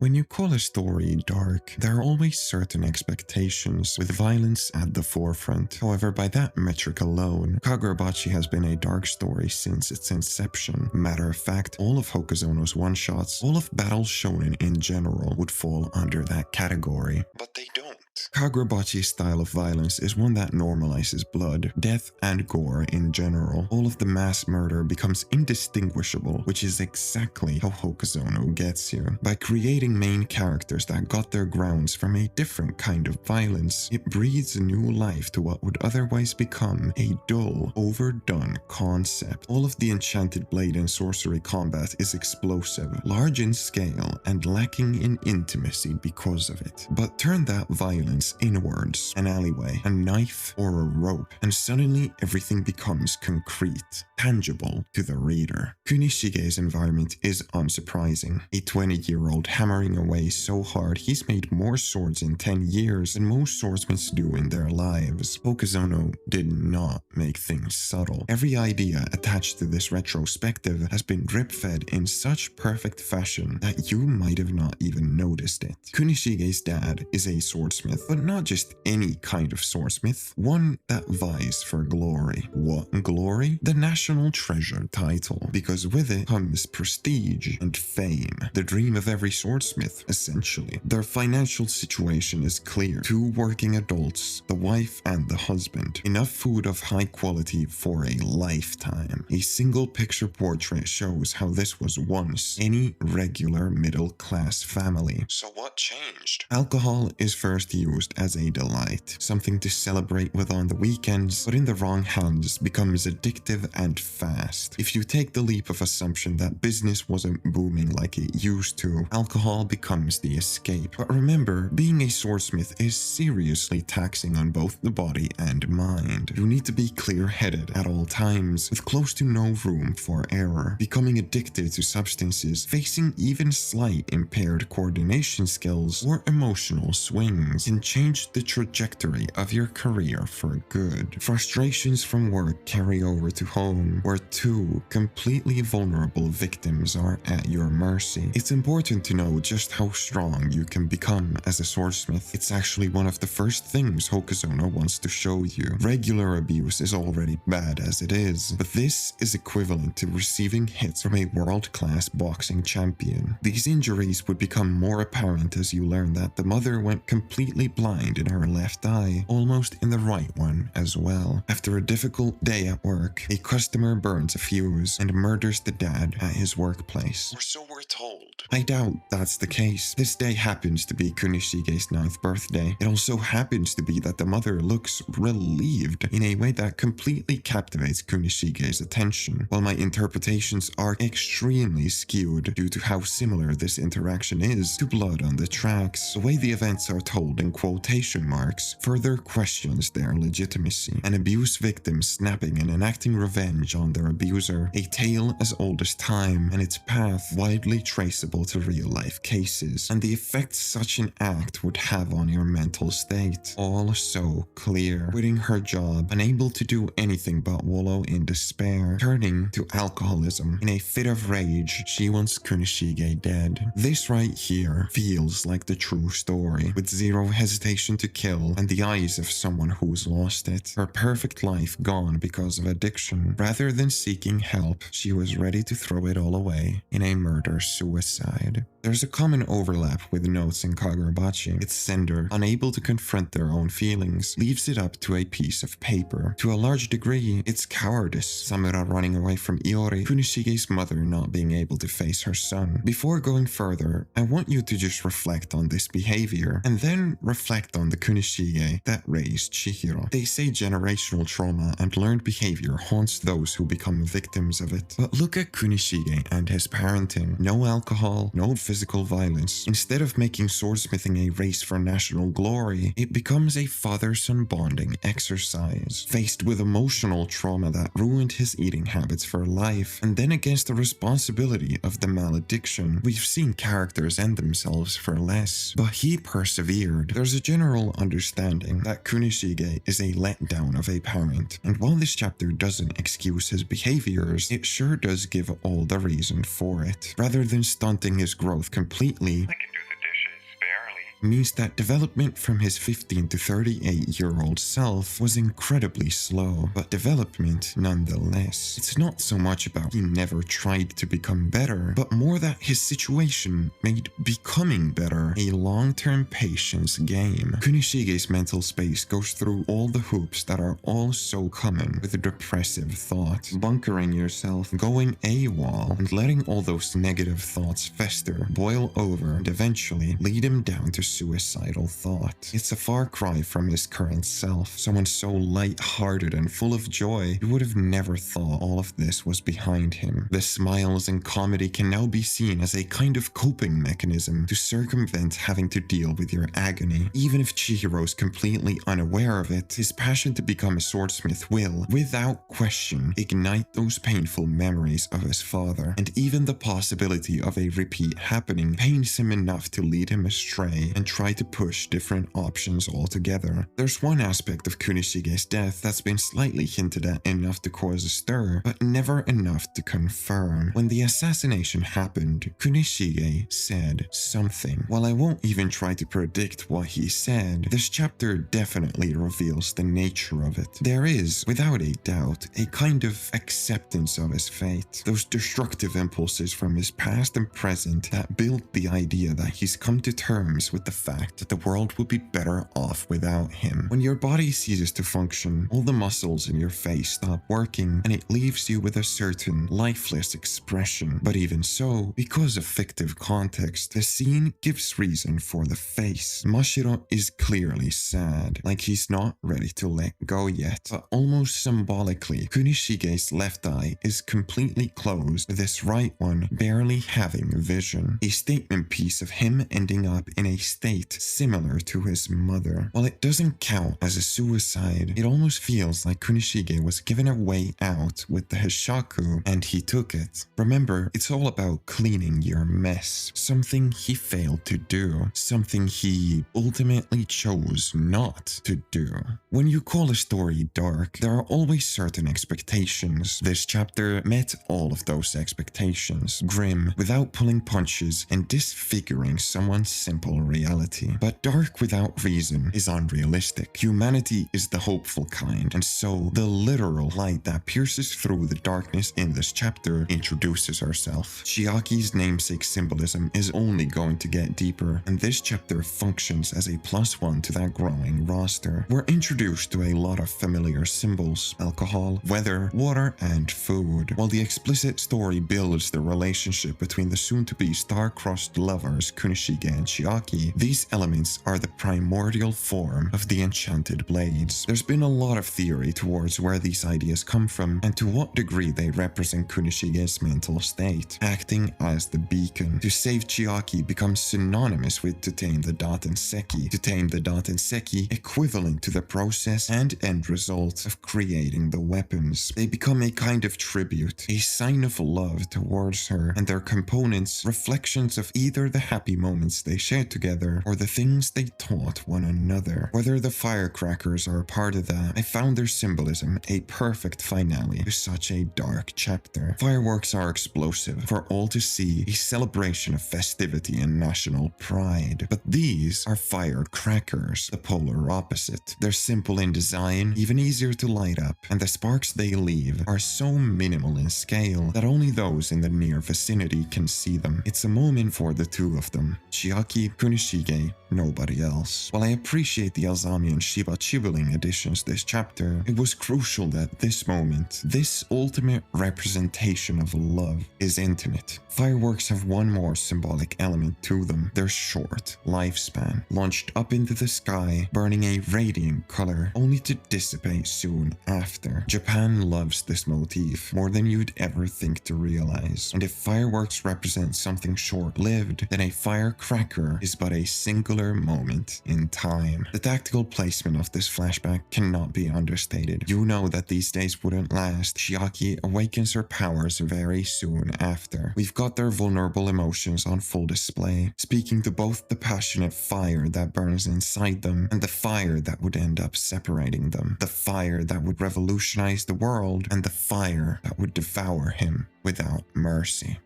When you call a story dark, there are always certain expectations, with violence at the forefront. However, by that metric alone, Kagurabachi has been a dark story since its inception. Matter of fact, all of Hokuzono's one-shots, all of Battle Shonen in general, would fall under that category. But they don't. Kagurabachi's style of violence is one that normalizes blood, death, and gore in general. All of the mass murder becomes indistinguishable, which is exactly how Hokuzono gets you. By creating main characters that got their grounds from a different kind of violence, it breathes new life to what would otherwise become a dull, overdone concept. All of the enchanted blade and sorcery combat is explosive, large in scale, and lacking in intimacy because of it. But turn that violence inwards, an alleyway, a knife, or a rope, and suddenly everything becomes concrete, tangible to the reader. Kunishige's environment is unsurprising. A 20-year-old hammering away so hard he's made more swords in 10 years than most swordsmen do in their lives. Hokuzono did not make things subtle. Every idea attached to this retrospective has been drip-fed in such perfect fashion that you might have not even noticed it. Kunishige's dad is a swordsmith, but not just any kind of swordsmith, one that vies for glory. What glory? The national treasure title, because with it comes prestige and fame, the dream of every swordsmith, essentially. Their financial situation is clear. 2 working adults, the wife and the husband. Enough food of high quality for a lifetime. A single picture portrait shows how this was once any regular middle-class family. So what changed? Alcohol is first used as a delight, something to celebrate with on the weekends, but in the wrong hands becomes addictive and fast. If you take the leap of assumption that business wasn't booming like it used to, alcohol becomes the escape. But remember, being a swordsmith is seriously taxing on both the body and mind. You need to be clear-headed at all times, with close to no room for error. Becoming addicted to substances, facing even slight impaired coordination skills or emotional swings can change the trajectory of your career for good. Frustrations from work carry over to home, where 2 completely vulnerable victims are at your mercy. It's important to know just how strong you can become as a swordsmith. It's actually one of the first things Hokuzono wants to show you. Regular abuse is already bad as it is, but this is equivalent to receiving hits from a world-class boxing champion. These injuries would become more apparent as you learn that the mother went completely blind in her left eye, almost in the right one as well. After a difficult day at work, a customer burns a fuse and murders the dad at his workplace. Or so we're told. I doubt that's the case. This day happens to be Kunishige's 9th birthday. It also happens to be that the mother looks relieved in a way that completely captivates Kunishige's attention. While my interpretations are extremely skewed due to how similar this interaction is to Blood on the Tracks, the way the events are told in quotation marks further questions their legitimacy. An abuse victim snapping and enacting revenge on their abuser, a tale as old as time, and its path widely traceable to real-life cases, and the effect such an act would have on your mental state. All so clear. Quitting her job, unable to do anything but wallow in despair, turning to alcoholism. In a fit of rage, she wants Kunishige dead. This right here feels like the true story, with zero hesitation to kill and the eyes of someone who's lost it. Her perfect life gone because of addiction. Rather than seeking help, she was ready to throw it all away in a murder-suicide. There's a common overlap with notes in Kagurabachi. Its sender, unable to confront their own feelings, leaves it up to a piece of paper. To a large degree, it's cowardice, Samura running away from Iori, Kunishige's mother not being able to face her son. Before going further, I want you to just reflect on this behavior, and then reflect on the Kunishige that raised Chihiro. They say generational trauma and learned behavior haunts those who become victims of it. But look at Kunishige and his parenting. No alcohol, no physical violence. Instead of making swordsmithing a race for national glory, it becomes a father-son bonding exercise. Faced with emotional trauma that ruined his eating habits for life, and then against the responsibility of the malediction, we've seen characters end themselves for less. But he persevered. There's a general understanding that Kunishige is a letdown of a parent, and while this chapter doesn't excuse his behaviors, it sure does give all the reason for it. Rather than stunting his growth completely, I can do the means that development from his 15 to 38-year-old self was incredibly slow, but development nonetheless. It's not so much about he never tried to become better, but more that his situation made becoming better a long-term patience game. Kunishige's mental space goes through all the hoops that are all so common with depressive thought, bunkering yourself, going AWOL, and letting all those negative thoughts fester, boil over, and eventually lead him down to suicidal thought. It's a far cry from his current self, someone so light-hearted and full of joy, you would have never thought all of this was behind him. The smiles and comedy can now be seen as a kind of coping mechanism to circumvent having to deal with your agony. Even if Chihiro's completely unaware of it, his passion to become a swordsmith will, without question, ignite those painful memories of his father, and even the possibility of a repeat happening pains him enough to lead him astray and try to push different options altogether. There's one aspect of Kunishige's death that's been slightly hinted at enough to cause a stir, but never enough to confirm. When the assassination happened, Kunishige said something. While I won't even try to predict what he said, this chapter definitely reveals the nature of it. There is, without a doubt, a kind of acceptance of his fate. Those destructive impulses from his past and present that built the idea that he's come to terms with the fact that the world would be better off without him. When your body ceases to function, all the muscles in your face stop working, and it leaves you with a certain lifeless expression. But even so, because of fictive context, the scene gives reason for the face. Mashiro is clearly sad, like he's not ready to let go yet, but almost symbolically, Kunishige's left eye is completely closed, with his right one barely having vision. A statement piece of him ending up in a state similar to his mother. While it doesn't count as a suicide, it almost feels like Kunishige was given a way out with the Hishaku, and he took it. Remember, it's all about cleaning your mess, something he failed to do, something he ultimately chose not to do. When you call a story dark, there are always certain expectations. This chapter met all of those expectations, grim without pulling punches and disfiguring someone's simple reality. But dark without reason is unrealistic. Humanity is the hopeful kind, and so the literal light that pierces through the darkness in this chapter introduces herself. Chiaki's namesake symbolism is only going to get deeper, and this chapter functions as a +1 to that growing roster. We're introduced to a lot of familiar symbols: alcohol, weather, water, and food. While the explicit story builds the relationship between the soon-to-be star-crossed lovers Kunishige and Chiaki, these elements are the primordial form of the enchanted blades. There's been a lot of theory towards where these ideas come from and to what degree they represent Kunishige's mental state, acting as the beacon. To save Chiaki becomes synonymous with to tame the Datenseki. To tame the Datenseki equivalent to the process and end result of creating the weapons. They become a kind of tribute, a sign of love towards her, and their components reflections of either the happy moments they shared together or the things they taught one another. Whether the firecrackers are a part of that, I found their symbolism a perfect finale to such a dark chapter. Fireworks are explosive, for all to see, a celebration of festivity and national pride. But these are firecrackers, the polar opposite. They're simple in design, even easier to light up, and the sparks they leave are so minimal in scale that only those in the near vicinity can see them. It's a moment for the two of them, Chiaki, Kunishige, nobody else. While I appreciate the Azami and Shiba Chibuling additions this chapter, it was crucial that this moment, this ultimate representation of love, is intimate. Fireworks have one more symbolic element to them: their short lifespan, launched up into the sky, burning a radiant color, only to dissipate soon after. Japan loves this motif more than you'd ever think to realize, and if fireworks represent something short-lived, then a firecracker is but a singular moment in time. The tactical placement of this flashback cannot be understated. You know that these days wouldn't last. Chiaki awakens her powers very soon after. We've got their vulnerable emotions on full display, speaking to both the passionate fire that burns inside them and the fire that would end up separating them. The fire that would revolutionize the world and the fire that would devour him without mercy.